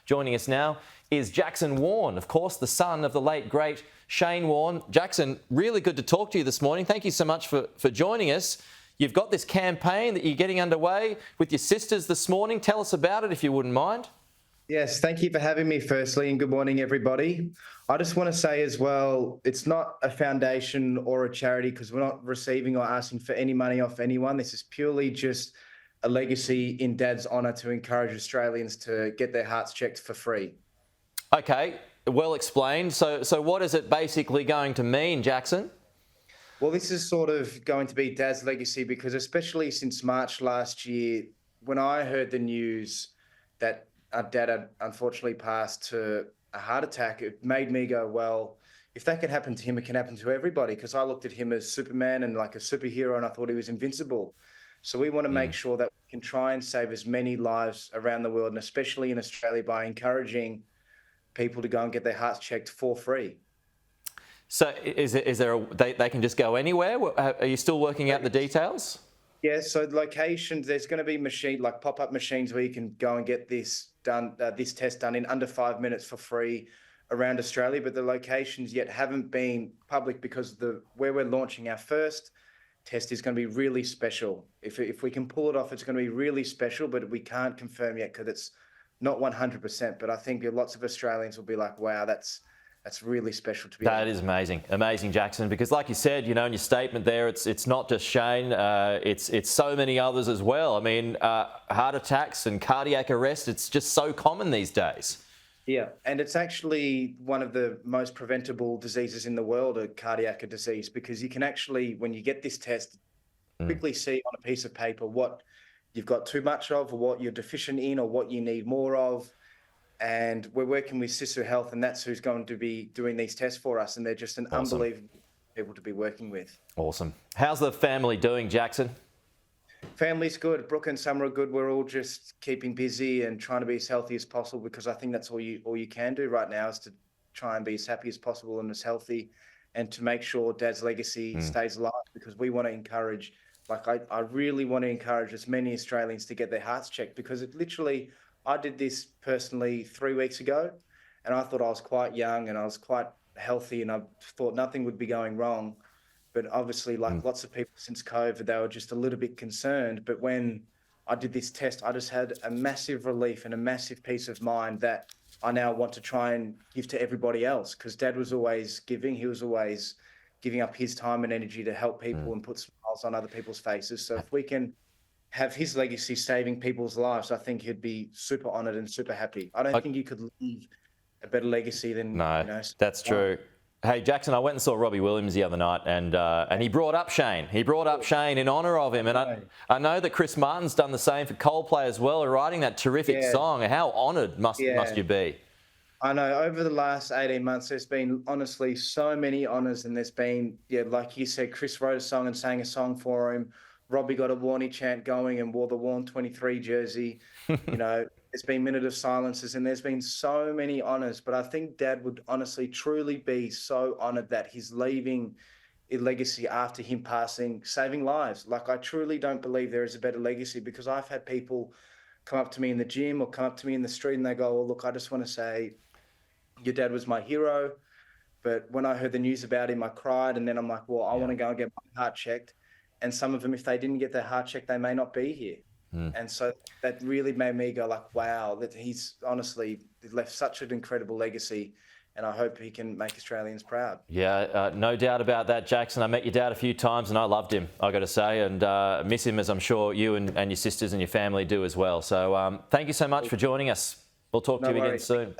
Joining us now is Jackson Warne, of course, the son of the late, great Shane Warne. Jackson, really good to talk to you this morning. Thank you so much for joining us. You've got this campaign that you're getting underway with your sisters this morning. Tell us about it, if you wouldn't mind. Yes, thank you for having me firstly, and good morning, everybody. I just want to say as well, it's not a foundation or a charity because we're not receiving or asking for any money off anyone. This is purely just a legacy in Dad's honour to encourage Australians to get their hearts checked for free. Okay, well explained. So what is it basically going to mean, Jackson? Well, this is sort of going to be Dad's legacy because especially since March last year, when I heard the news that our dad had unfortunately passed to a heart attack, it made me go, well, if that could happen to him, it can happen to everybody, because I looked at him as Superman and like a superhero and I thought he was invincible. So we want to make sure that we can try and save as many lives around the world, and especially in Australia, by encouraging people to go and get their hearts checked for free. So they can just go anywhere? Are you still working out the details? Yeah, so locations, there's going to be pop-up machines where you can go and get this done, this test done in under 5 minutes for free around Australia. But the locations yet haven't been public because where we're launching our first test is going to be really special. If we can pull it off, it's going to be really special, but we can't confirm yet because it's not 100%. But I think lots of Australians will be like, wow, that's really special to be. That is amazing, Jackson. Because, like you said, in your statement there, it's not just Shane. It's so many others as well. I mean, heart attacks and cardiac arrest. It's just so common these days. Yeah, and it's actually one of the most preventable diseases in the world, a cardiac disease, because you can actually, when you get this test, quickly see on a piece of paper what you've got too much of, or what you're deficient in, or what you need more of. And we're working with Sister Health, and that's who's going to be doing these tests for us. And they're just an unbelievable people to be working with. Awesome. How's the family doing, Jackson? Family's good. Brooke and Summer are good. We're all just keeping busy and trying to be as healthy as possible, because I think that's all you can do right now, is to try and be as happy as possible and as healthy, and to make sure Dad's legacy stays alive, because we want to encourage, I really want to encourage as many Australians to get their hearts checked, because it literally, I did this personally 3 weeks ago, and I thought I was quite young and I was quite healthy and I thought nothing would be going wrong. But obviously, lots of people since COVID, they were just a little bit concerned. But when I did this test, I just had a massive relief and a massive peace of mind that I now want to try and give to everybody else, because Dad was always giving. He was always giving up his time and energy to help people and put smiles on other people's faces. So if we can have his legacy saving people's lives, I think he'd be super honoured and super happy. I don't think you could leave a better legacy than... No, that's true. Hey, Jackson, I went and saw Robbie Williams the other night, and he brought up Shane. He brought up Shane in honour of him. And I know that Chris Martin's done the same for Coldplay as well, writing that terrific song. How honoured must you be? I know. Over the last 18 months, there's been honestly so many honours, and there's been, like you said, Chris wrote a song and sang a song for him. Robbie got a Warne chant going and wore the Warne 23 jersey. There's been minute of silences, and there's been so many honours. But I think Dad would honestly, truly be so honoured that he's leaving a legacy after him passing, saving lives. I truly don't believe there is a better legacy, because I've had people come up to me in the gym or come up to me in the street and they go, well, look, I just want to say your dad was my hero. But when I heard the news about him, I cried, and then I'm like, well, I want to go and get my heart checked. And some of them, if they didn't get their heart checked, they may not be here. And so that really made me go wow, that he's honestly left such an incredible legacy, and I hope he can make Australians proud. Yeah, no doubt about that, Jackson. I met your dad a few times and I loved him, I got to say, and miss him, as I'm sure you and your sisters and your family do as well. So thank you so much for joining us. We'll talk to you again soon.